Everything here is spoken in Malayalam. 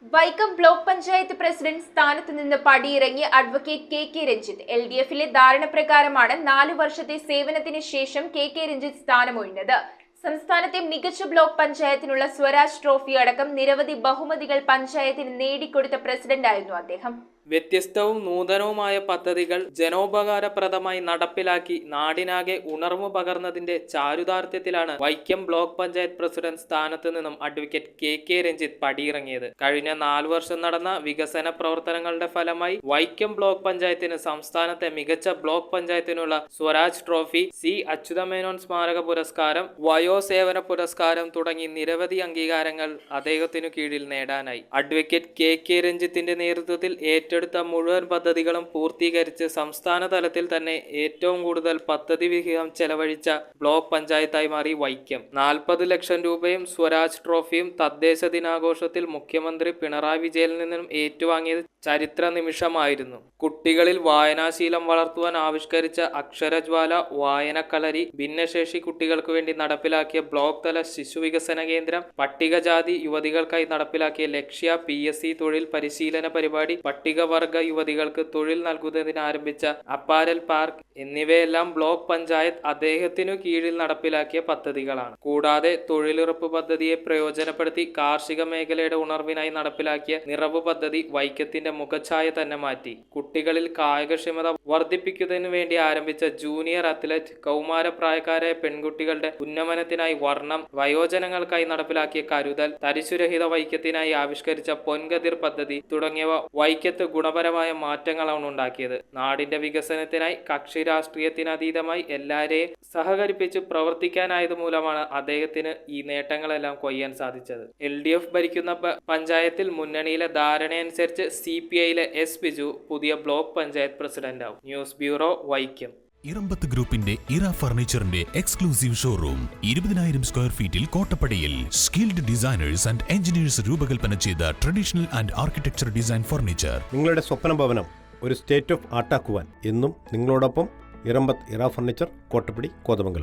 വൈക്കം ബ്ലോക്ക് പഞ്ചായത്ത് പ്രസിഡന്റ് സ്ഥാനത്ത് നിന്ന് പടിയിറങ്ങിയ അഡ്വക്കേറ്റ് കെ രഞ്ജിത്ത് LDF-ലെ ധാരണപ്രകാരമാണ് 4 വർഷത്തെ സേവനത്തിന് ശേഷം കെ രഞ്ജിത്ത് സ്ഥാനമൊഴിഞ്ഞത്. സംസ്ഥാനത്തെ മികച്ച ബ്ലോക്ക് പഞ്ചായത്തിനുള്ള സ്വരാജ് ട്രോഫി അടക്കം നിരവധി ബഹുമതികൾ പഞ്ചായത്തിന് നേടിക്കൊടുത്ത പ്രസിഡന്റായിരുന്നു അദ്ദേഹം. വ്യത്യസ്തവും നൂതനവുമായ പദ്ധതികൾ ജനോപകാരപ്രദമായി നടപ്പിലാക്കി നാടിനാകെ ഉണർവ് പകർന്നതിന്റെ ചാരുതാർത്ഥ്യത്തിലാണ് വൈക്കം ബ്ലോക്ക് പഞ്ചായത്ത് പ്രസിഡന്റ് സ്ഥാനത്ത് നിന്നും അഡ്വക്കേറ്റ് കെ രഞ്ജിത്ത് പടിയിറങ്ങിയത്. കഴിഞ്ഞ 4 വർഷം നടന്ന വികസന പ്രവർത്തനങ്ങളുടെ ഫലമായി വൈക്കം ബ്ലോക്ക് പഞ്ചായത്തിന് സംസ്ഥാനത്തെ മികച്ച ബ്ലോക്ക് പഞ്ചായത്തിനുള്ള സ്വരാജ് ട്രോഫി, സി അച്യുതമേനോൻ സ്മാരക പുരസ്കാരം, വയോസേവന പുരസ്കാരം തുടങ്ങി നിരവധി അംഗീകാരങ്ങൾ അദ്ദേഹത്തിനു കീഴിൽ നേടാനായി. അഡ്വക്കേറ്റ് കെ രഞ്ജിത്തിന്റെ നേതൃത്വത്തിൽ ഏറ്റെടുത്ത മുഴുവൻ പദ്ധതികളും പൂർത്തീകരിച്ച് സംസ്ഥാന തലത്തിൽ തന്നെ ഏറ്റവും കൂടുതൽ പദ്ധതി വിഹിതം ചെലവഴിച്ച ബ്ലോക്ക് പഞ്ചായത്തായി മാറി വൈക്കം. 40 ലക്ഷം രൂപയും സ്വരാജ് ട്രോഫിയും തദ്ദേശ ദിനാഘോഷത്തിൽ മുഖ്യമന്ത്രി പിണറായി വിജയനിൽ നിന്നും ഏറ്റുവാങ്ങിയത് ചരിത്ര നിമിഷമായിരുന്നു. കുട്ടികളിൽ വായനാശീലം വളർത്തുവാൻ ആവിഷ്കരിച്ച അക്ഷരജ്വാല വായനക്കളരി, ഭിന്നശേഷി കുട്ടികൾക്ക് വേണ്ടി നടപ്പിലാക്കിയ ബ്ലോക്ക് തല ശിശുവികസന കേന്ദ്രം, പട്ടികജാതി യുവതികൾക്കായി നടപ്പിലാക്കിയ ലക്ഷ്യ PSC തൊഴിൽ പരിശീലന പരിപാടി, പട്ടികവർഗ യുവതികൾക്ക് തൊഴിൽ നൽകുന്നതിന് ആരംഭിച്ച അപ്പാരൽ പാർക്ക് എന്നിവയെല്ലാം ബ്ലോക്ക് പഞ്ചായത്ത് അദ്ദേഹത്തിനു കീഴിൽ നടപ്പിലാക്കിയ പദ്ധതികളാണ്. കൂടാതെ തൊഴിലുറപ്പ് പദ്ധതിയെ പ്രയോജനപ്പെടുത്തി കാർഷിക മേഖലയുടെ ഉണർവിനായി നടപ്പിലാക്കിയ നിറവ് പദ്ധതി വൈക്കത്തിന്റെ മുഖഛായ തന്നെ മാറ്റി. കുട്ടികളിൽ കായികക്ഷമത വർദ്ധിപ്പിക്കുന്നതിന് വേണ്ടി ആരംഭിച്ച ജൂനിയർ അത്ലറ്റ്, കൗമാരപ്രായക്കാരായ പെൺകുട്ടികളുടെ ഉന്നമനത്തിനായി വർണ്ണം, വയോജനങ്ങൾക്കായി നടപ്പിലാക്കിയ കരുതൽ, തരിശുരഹിത വൈക്കത്തിനായി ആവിഷ്കരിച്ച പൊൻകതിർ പദ്ധതി തുടങ്ങിയവ വൈക്കത്ത് ഗുണപരമായ മാറ്റങ്ങളാണ് ഉണ്ടാക്കിയത്. നാടിന്റെ വികസനത്തിനായി കക്ഷി രാഷ്ട്രീയത്തിനതീതമായി എല്ലാവരെയും സഹകരിപ്പിച്ച് പ്രവർത്തിക്കാനായത് മൂലമാണ് അദ്ദേഹത്തിന് ഈ നേട്ടങ്ങളെല്ലാം കൊയ്യാൻ സാധിച്ചത്. LDF ഭരിക്കുന്ന പഞ്ചായത്തിൽ മുന്നണിയിലെ ധാരണയനുസരിച്ച് CPI-ലെ S ബിജു പുതിയ ബ്ലോക്ക് പഞ്ചായത്ത് പ്രസിഡന്റാവും. News bureau, Vaikom. ഇറമ്പത്ത് ഗ്രൂപ്പിന്റെ ഇറ ഫർണിച്ചറിന്റെ എക്സ്ക്ലൂസീവ് ഷോറൂം 20,000 സ്ക്വയർ ഫീറ്റിൽ കോട്ടപ്പടിയിൽ. സ്കിൽഡ് ഡിസൈനേഴ്സ് ആൻഡ് എഞ്ചിനീയേഴ്സ് രൂപകൽപ്പന ചെയ്ത traditional and architecture design furniture. നിങ്ങളുടെ സ്വപ്ന ഭവനം ഒരു സ്റ്റേറ്റ് ഓഫ് ആർട്ടാക്കുവാൻ എന്നും നിങ്ങളോടൊപ്പം ഇറമ്പത്ത് ഇറ ഫർണിച്ചർ, കോട്ടപ്പടി, കോതമംഗലം.